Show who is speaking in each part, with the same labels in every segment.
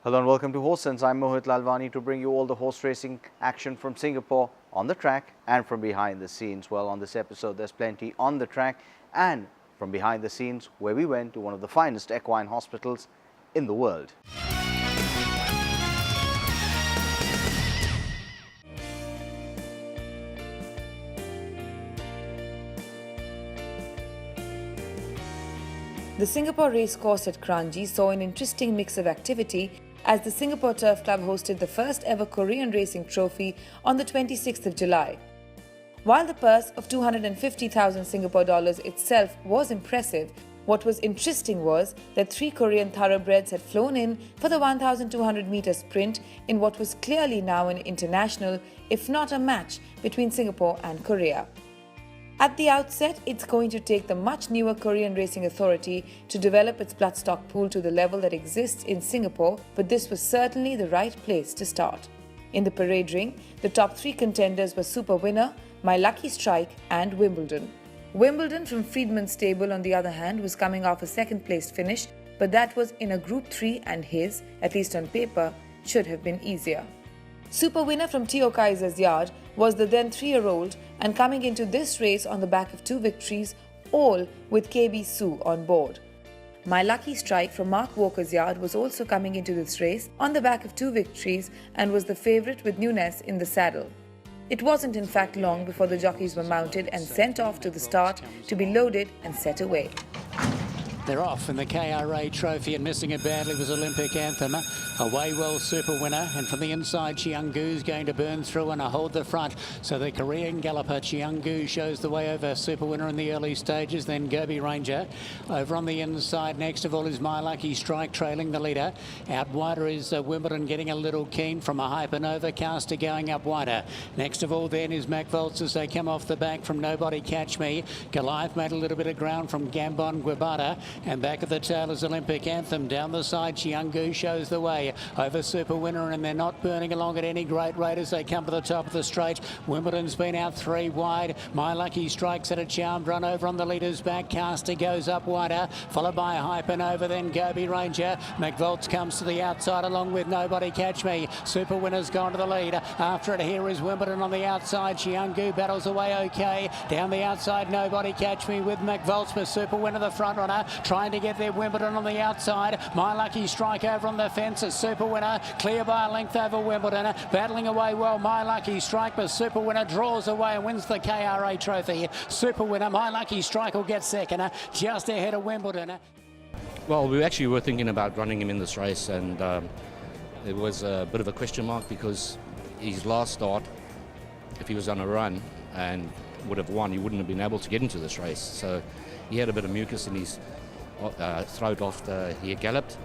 Speaker 1: Hello and welcome to Horse Sense. I'm Mohit Lalwani to bring you all the horse racing action from Singapore on the track and from behind the scenes. Well, on this episode, there's plenty on the track and from behind the scenes, where we went to one of the finest equine hospitals in the world.
Speaker 2: The Singapore Racecourse at Kranji saw an interesting mix of activity as the Singapore Turf Club hosted the first ever Korean Racing Trophy on the 26th of July. While the purse of 250,000 Singapore dollars itself was impressive, what was interesting was that 3 Korean thoroughbreds had flown in for the 1,200 meter sprint in what was clearly now an international, if not a match, between Singapore and Korea. At the outset, it's going to take the much newer Korean Racing Authority to develop its bloodstock pool to the level that exists in Singapore, but this was certainly the right place to start. In the parade ring, the top 3 contenders were Super Winner, My Lucky Strike and Wimbledon. Wimbledon from Friedman's stable, on the other hand, was coming off a second-place finish, but that was in a Group 3 and his, at least on paper, should have been easier. Super Winner from Theo Kaiser's yard was the then 3-year-old and coming into this race on the back of 2 victories, all with KB Su on board. My Lucky Strike from Mark Walker's yard was also coming into this race on the back of 2 victories and was the favourite with Nunes in the saddle. It wasn't in fact long before the jockeys were mounted and sent off to the start to be loaded and set away.
Speaker 3: They're off in the KRA Trophy, and missing it badly was Olympic Anthem. Away well Super Winner, and from the inside Chiang-Gu's going to burn through and hold the front. So the Korean galloper Chiang-Gu shows the way over Super Winner in the early stages, then Gobi Ranger. Over on the inside next of all is My Lucky Strike trailing the leader. Out wider is Wimbledon getting a little keen from a Hypernova. Caster going up wider. Next of all then is McVolts as they come off the back from Nobody Catch Me. Goliath made a little bit of ground from Gambon Guevara. And back at the tail is Olympic Anthem. Down the side, Chiang-Gu shows the way over Super Winner, and they're not burning along at any great rate as they come to the top of the straight. Wimbledon's been out 3 wide. My Lucky Strike's at a charmed run over on the leader's back. Caster goes up wider, followed by Hypernova, then Gobi Ranger. McVolts comes to the outside along with Nobody Catch Me. Super Winner's gone to the lead. After it, here is Wimbledon on the outside. Chiang-Gu battles away okay. Down the outside, Nobody Catch Me with McVolts, but Super Winner the front runner. Trying to get there, Wimbledon on the outside. My Lucky Strike over on the fence. A Super Winner clear by a length over Wimbledon. Battling away well, My Lucky Strike, but Super Winner draws away and wins the KRA Trophy. Super Winner, My Lucky Strike will get second, just ahead of Wimbledon.
Speaker 4: Well, we actually were thinking about running him in this race, and it was a bit of a question mark because his last start, if he was on a run and would have won, he wouldn't have been able to get into this race. So he had a bit of mucus in his throat after he galloped,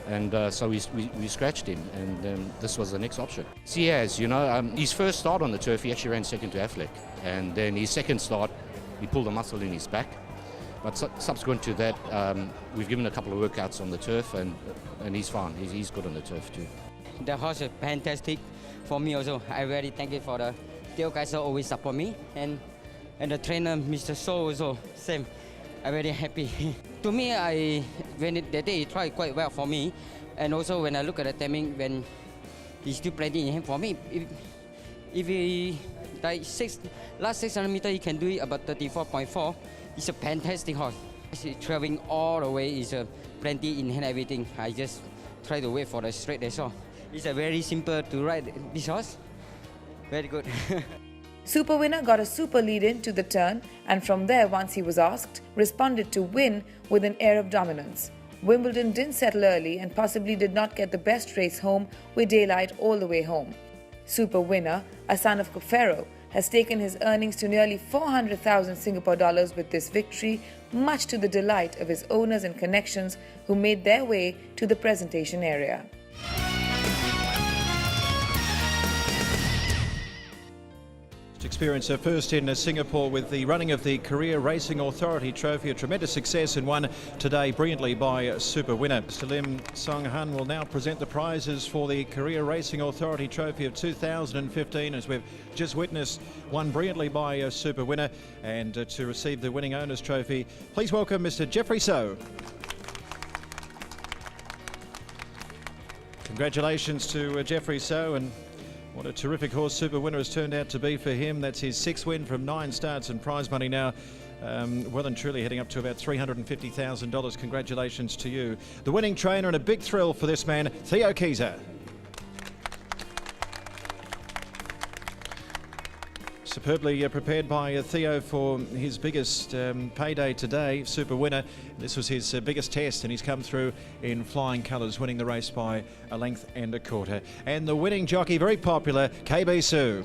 Speaker 4: and so we scratched him, and this was the next option. So he has, his first start on the turf, he actually ran second to Affleck, and then his second start, he pulled a muscle in his back. But subsequent to that, we've given a couple of workouts on the turf, and he's fine. He's good on the turf too.
Speaker 5: The horse is fantastic for me also. I very thankful for the Theo Kaiser always support me, and the trainer Mr. So also same. I'm very happy. To me, that day he tried quite well for me, and also when I look at the timing, when he's still plenty in him for me, if he like last 600 meters he can do it about 34.4. It's a fantastic horse. He's traveling all the way. Is plenty in hand everything. I just try to wait for the straight. That's all. It's a very simple to ride this horse. Very good.
Speaker 2: Super Winner got a super lead-in to the turn, and from there, once he was asked, responded to win with an air of dominance. Wimbledon didn't settle early and possibly did not get the best race home with daylight all the way home. Super Winner, a son of Kofero, has taken his earnings to nearly 400,000 Singapore dollars with this victory, much to the delight of his owners and connections who made their way to the presentation area.
Speaker 6: Experience her first in Singapore with the running of the Korea Racing Authority Trophy, a tremendous success and won today brilliantly by Super Winner. Mr. Lim Song-Han will now present the prizes for the Korea Racing Authority Trophy of 2015, as we've just witnessed, won brilliantly by Super Winner. And to receive the winning owners trophy, please welcome Mr. Jeffrey So. Congratulations to Jeffrey So, and what a terrific horse Super Winner has turned out to be for him. That's his 6th win from 9 starts, and prize money now well and truly heading up to about $350,000. Congratulations to you. The winning trainer, and a big thrill for this man, Theo Kieser. Superbly prepared by Theo for his biggest payday today, Super Winner. This was his biggest test, and he's come through in flying colours, winning the race by a length and a quarter. And the winning jockey, very popular, KB Sue.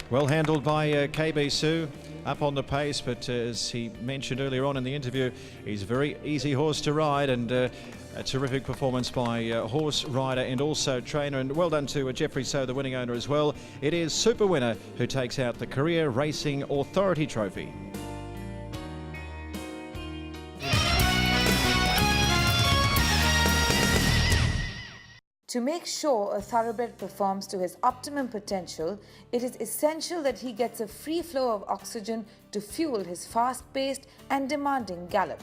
Speaker 6: Well handled by KB Sue, up on the pace, but as he mentioned earlier on in the interview, he's a very easy horse to ride, and a terrific performance by horse, rider and also trainer. And well done to Jeffrey So, the winning owner as well. It is Super Winner who takes out the Career Racing Authority Trophy.
Speaker 2: To make sure a thoroughbred performs to his optimum potential, it is essential that he gets a free flow of oxygen to fuel his fast-paced and demanding gallop.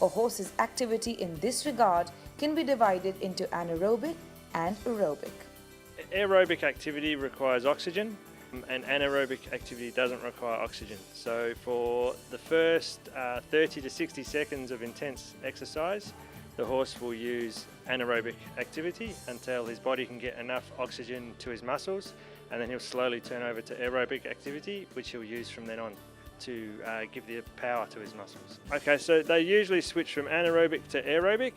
Speaker 2: A horse's activity in this regard can be divided into anaerobic and aerobic.
Speaker 7: Aerobic activity requires oxygen, and anaerobic activity doesn't require oxygen. So for the first 30 to 60 seconds of intense exercise, the horse will use anaerobic activity until his body can get enough oxygen to his muscles, and then he'll slowly turn over to aerobic activity, which he'll use from then on to give the power to his muscles. Okay, so they usually switch from anaerobic to aerobic,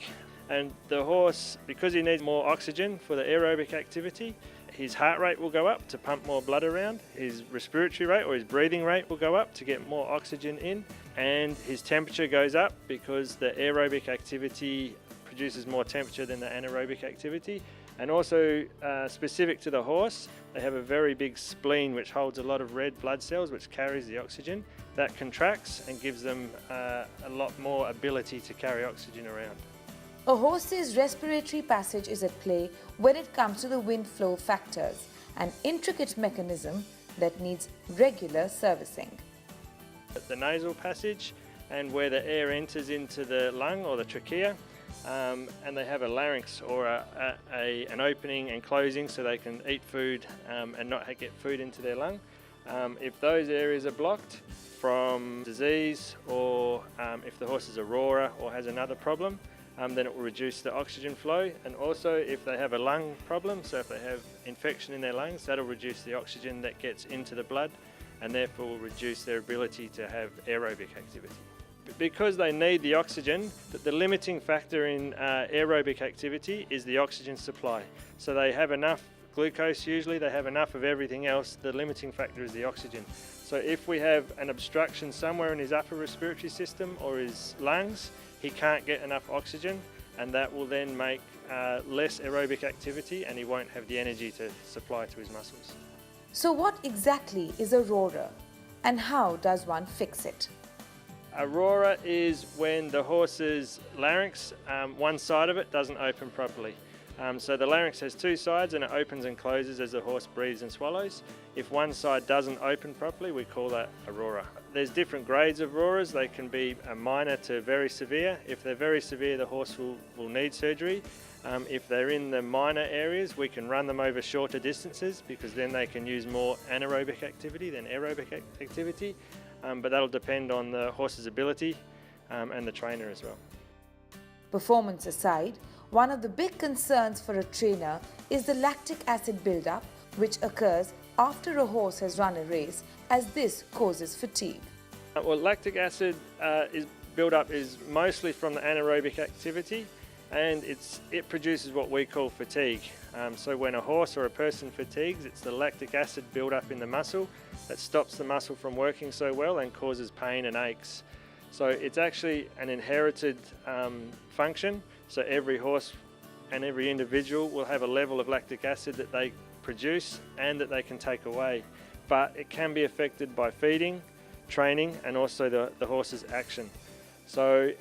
Speaker 7: and the horse, because he needs more oxygen for the aerobic activity, his heart rate will go up to pump more blood around, his respiratory rate or his breathing rate will go up to get more oxygen in, and his temperature goes up because the aerobic activity produces more temperature than the anaerobic activity. And also specific to the horse, they have a very big spleen which holds a lot of red blood cells which carries the oxygen. That contracts and gives them a lot more ability to carry oxygen around.
Speaker 2: A horse's respiratory passage is at play when it comes to the wind flow factors, an intricate mechanism that needs regular servicing.
Speaker 7: The nasal passage and where the air enters into the lung or the trachea, and they have a larynx or an opening and closing so they can eat food and not get food into their lung. If those areas are blocked from disease, or if the horse is a roarer or has another problem, then it will reduce the oxygen flow. And also if they have a lung problem, so if they have infection in their lungs, that'll reduce the oxygen that gets into the blood and therefore will reduce their ability to have aerobic activity. Because they need the oxygen, the limiting factor in aerobic activity is the oxygen supply. So they have enough glucose usually, they have enough of everything else, the limiting factor is the oxygen. So if we have an obstruction somewhere in his upper respiratory system or his lungs, he can't get enough oxygen, and that will then make less aerobic activity and he won't have the energy to supply to his muscles.
Speaker 2: So what exactly is a roarer, and how does one fix it?
Speaker 7: A roarer is when the horse's larynx, one side of it doesn't open properly. So the larynx has two sides and it opens and closes as the horse breathes and swallows. If one side doesn't open properly, we call that a roarer. There's different grades of roarers. They can be minor to very severe. If they're very severe, the horse will need surgery. If they're in the minor areas, we can run them over shorter distances because then they can use more anaerobic activity than aerobic activity. But that'll depend on the horse's ability and the trainer as well.
Speaker 2: Performance aside, one of the big concerns for a trainer is the lactic acid buildup, which occurs after a horse has run a race, as this causes fatigue.
Speaker 7: Well, lactic acid buildup is mostly from the anaerobic activity, and it produces what we call fatigue. So when a horse or a person fatigues, it's the lactic acid buildup in the muscle that stops the muscle from working so well and causes pain and aches. So it's actually an inherited function. So every horse and every individual will have a level of lactic acid that they produce and that they can take away. But it can be affected by feeding, training, and also the horse's action. So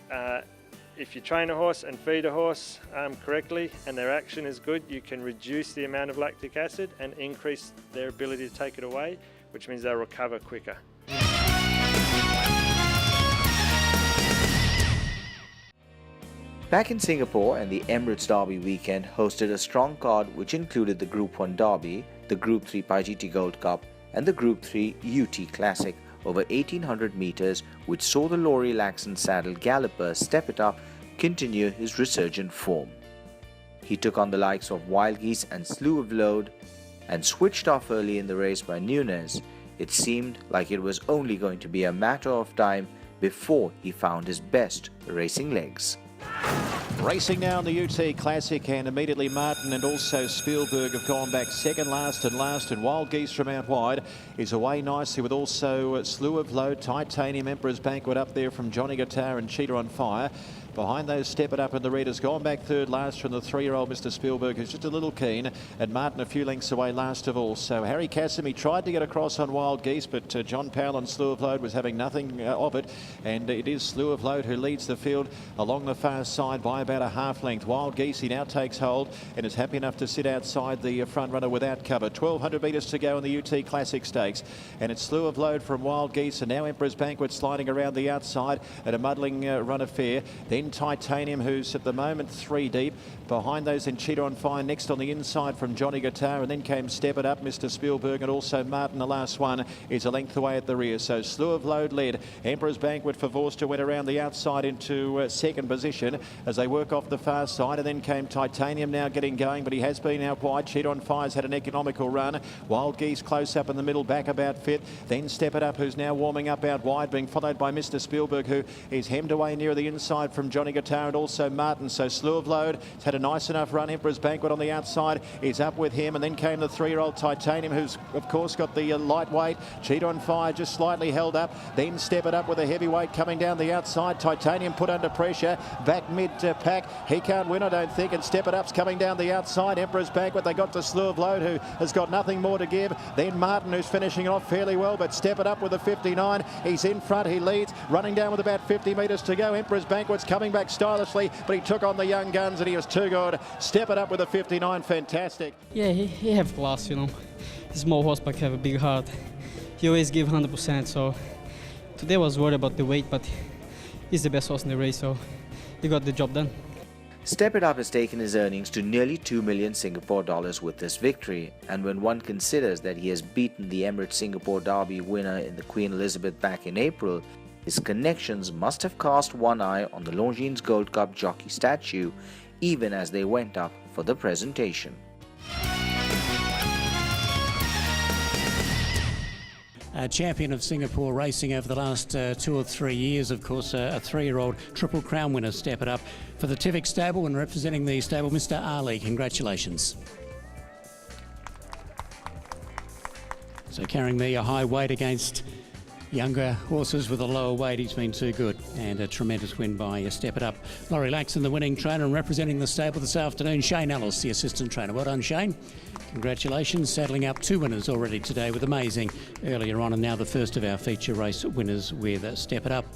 Speaker 7: if you train a horse and feed a horse correctly and their action is good, you can reduce the amount of lactic acid and increase their ability to take it away, which means they'll recover quicker.
Speaker 1: Back in Singapore, and the Emirates Derby weekend hosted a strong card which included the Group 1 Derby, the Group 3 PIGT Gold Cup and the Group 3 UT Classic over 1800 metres, which saw the Laurie Laxon saddle galloper Step It Up continue his resurgent form. He took on the likes of Wild Geese and Slew of Load and switched off early in the race by Nunes. It seemed like it was only going to be a matter of time before he found his best racing legs.
Speaker 6: Racing now in the UT Classic, and immediately Martin and also Spielberg have gone back second last, and Wild Geese from out wide is away nicely with also Slew of Load, Titanium, Emperor's Banquet up there from Johnny Guitar and Cheetah on Fire. Behind those, Step It Up, and the Reader's gone back third last from the 3-year-old Mr. Spielberg, who's just a little keen, and Martin a few lengths away last of all. So Harry Cassimy tried to get across on Wild Geese, but John Powell and Slew of Load was having nothing of it, and it is Slew of Load who leads the field along the far side by about a half length. Wild Geese, he now takes hold and is happy enough to sit outside the front runner without cover. 1200 metres to go in the UT Classic Stakes, and it's Slew of Load from Wild Geese, and now Emperor's Banquet sliding around the outside at a muddling run affair. Then Titanium, who's at the moment 3 deep. Behind those, in Cheetah on Fire next on the inside from Johnny Guitar, and then came Step It Up, Mr. Spielberg, and also Martin. The last one is a length away at the rear. So Slew of Load led. Emperor's Banquet for Vorster went around the outside into second position as they work off the far side, and then came Titanium now getting going, but he has been out wide. Cheetah on Fire's had an economical run. Wild Geese close up in the middle, back about fifth. Then Step It Up, who's now warming up out wide, being followed by Mr. Spielberg, who is hemmed away near the inside from Johnny Guitar and also Martin. So Slew of Load has had a nice enough run. Emperor's Banquet on the outside is up with him, and then came the 3-year-old Titanium, who's of course got the lightweight. Cheetah on Fire just slightly held up. Then Step It Up with a heavyweight coming down the outside. Titanium put under pressure, back mid pack. He can't win, I don't think, and Step It Up's coming down the outside. Emperor's Banquet, they got to Slew of Load, who has got nothing more to give. Then Martin, who's finishing off fairly well, but Step It Up with a 59. He's in front, he leads, running down with about 50 metres to go. Emperor's Banquet's coming back stylishly, but he took on the young guns and he was too good. Step It Up with a 59, fantastic.
Speaker 8: Yeah, he have class, you know. He's small horse but have a big heart. He always give 100%, so today I was worried about the weight, but he's the best horse in the race, so he got the job done.
Speaker 1: Step It Up has taken his earnings to nearly 2 million Singapore dollars with this victory, and when one considers that he has beaten the Emirates Singapore Derby winner in the Queen Elizabeth back in April, his connections must have cast one eye on the Longines Gold Cup jockey statue even as they went up for the presentation.
Speaker 3: Champion of Singapore racing over the last 2 or 3 years, of course, a 3-year-old Triple Crown winner, Step It Up for the Tivik stable, and representing the stable, Mr. Ali. Congratulations. So carrying the high weight against younger horses with a lower weight, he's been too good, and a tremendous win by Step It Up. Laurie Laxon, the winning trainer, and representing the stable this afternoon, Shane Ellis, the assistant trainer. Well done, Shane. Congratulations, saddling up 2 winners already today with Amazing earlier on, and now the first of our feature race winners with Step It Up.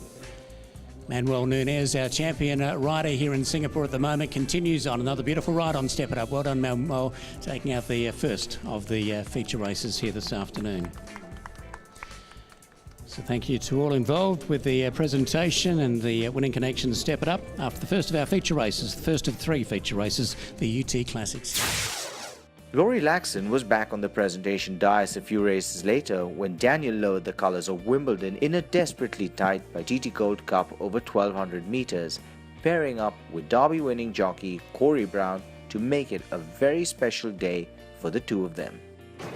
Speaker 3: Manuel Nunes, our champion rider here in Singapore at the moment, continues on another beautiful ride on Step It Up. Well done, Manuel, taking out the first of the feature races here this afternoon. So thank you to all involved with the presentation and the winning connection Step It Up after the first of our feature races, the first of 3 feature races, the UT Classics.
Speaker 1: Laurie Laxon was back on the presentation dais a few races later when Daniel lowered the colours of Wimbledon in a desperately tight PIGT Gold Cup over 1200 metres, pairing up with Derby-winning jockey Corey Brown to make it a very special day for the two of them.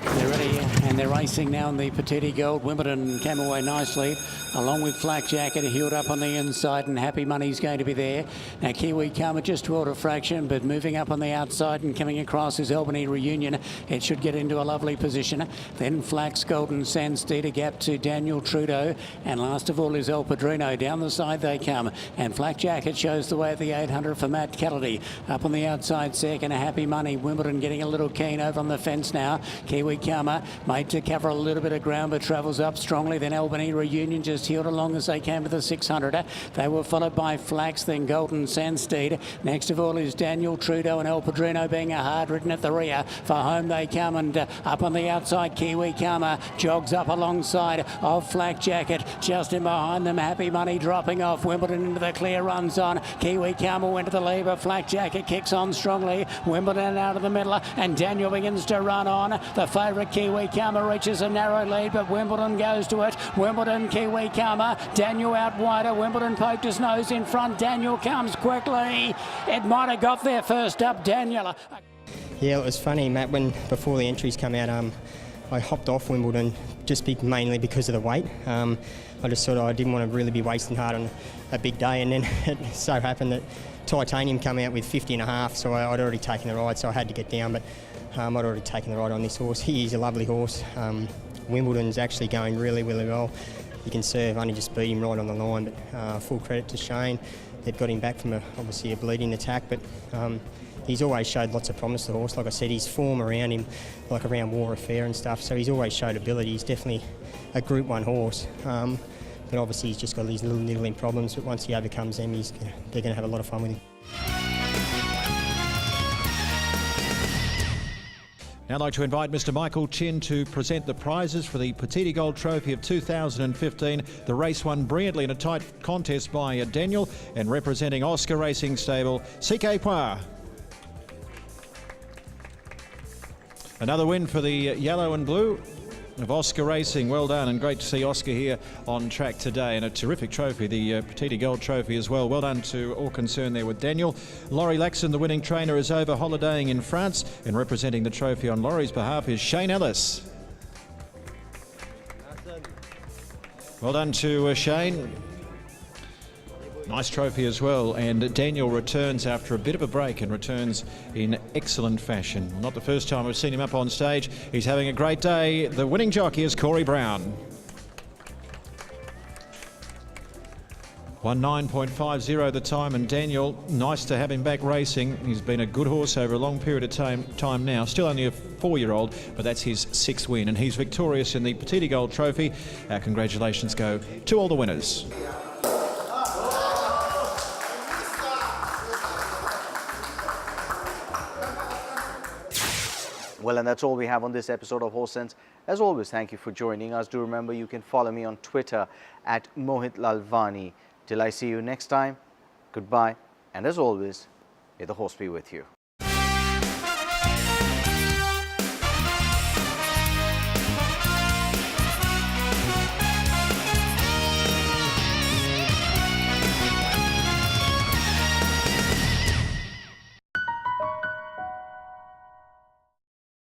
Speaker 3: They're ready and they're racing now in the Petite Gold. Wimbledon came away nicely, along with Flak Jacket, heeled up on the inside, and Happy Money's going to be there. Now Kiwi Karma just toward a fraction, but moving up on the outside and coming across is Albany Reunion. It should get into a lovely position. Then Flax Golden Sands Steed, a gap to Daniel Trudeau, and last of all is El Padrino. Down the side they come, and Flak Jacket shows the way at the 800 for Matt Callity. Up on the outside second, Happy Money. Wimbledon getting a little keen over on the fence now. Kiwi Karma made to cover a little bit of ground, but travels up strongly. Then Albany Reunion just heeled along as they came to the 600. They were followed by Flax, then Golden Sandsteed. Next of all is Daniel Trudeau and El Padrino being a hard ridden at the rear. For home they come, and up on the outside, Kiwi Karma jogs up alongside of Flak Jacket. Just in behind them, Happy Money dropping off. Wimbledon into the clear, runs on. Kiwi Karma went to the lead, but Flak Jacket kicks on strongly. Wimbledon out of the middle, and Daniel begins to run on. The favourite Kiwi Karma reaches a narrow lead, but Wimbledon goes to it. Wimbledon, Kiwi Karma, Daniel out wider. Wimbledon poked his nose in front. Daniel comes quickly. It might have got there first up, Daniel.
Speaker 9: Yeah, it was funny, Matt, when before the entries come out, I hopped off Wimbledon mainly because of the weight. I just thought I didn't want to really be wasting hard on a big day, and then it so happened that Titanium come out with 50.5, so I'd already taken the ride, so I had to get down, but I'd already taken the ride on this horse. He is a lovely horse. Wimbledon's actually going really, really well. You can see I've only just beat him right on the line, but full credit to Shane. They've got him back from obviously a bleeding attack, but he's always showed lots of promise, the horse. Like I said, his form around him, like around War Affair and stuff, so he's always showed ability. He's definitely a Group 1 horse. But obviously he's just got these little niggling problems, but once he overcomes them, they're going to have a lot of fun with him.
Speaker 6: Now I'd like to invite Mr Michael Chin to present the prizes for the Petite Gold Trophy of 2015. The race won brilliantly in a tight contest by Daniel, and representing Oscar Racing Stable, CK Poir. Another win for the yellow and blue of Oscar Racing. Well done, and great to see Oscar here on track today, and a terrific trophy, the Petite Gold Trophy as well. Well done to all concerned there with Daniel. Laurie Laxon, the winning trainer, is over holidaying in France, and representing the trophy on Laurie's behalf is Shane Ellis. Well done to Shane. Nice trophy as well, and Daniel returns after a bit of a break, and returns in excellent fashion. Not the first time we've seen him up on stage. He's having a great day. The winning jockey is Corey Brown. 19.50 the time, and Daniel, nice to have him back racing. He's been a good horse over a long period of time now. Still only a 4-year-old, but that's his 6th win, and he's victorious in the Petite Gold Trophy. Our congratulations go to all the winners.
Speaker 1: Well, and that's all we have on this episode of Horse Sense. As always, thank you for joining us. Do remember you can follow me on Twitter at Mohit Lalvani. Till I see you next time, goodbye. And as always, may the horse be with you.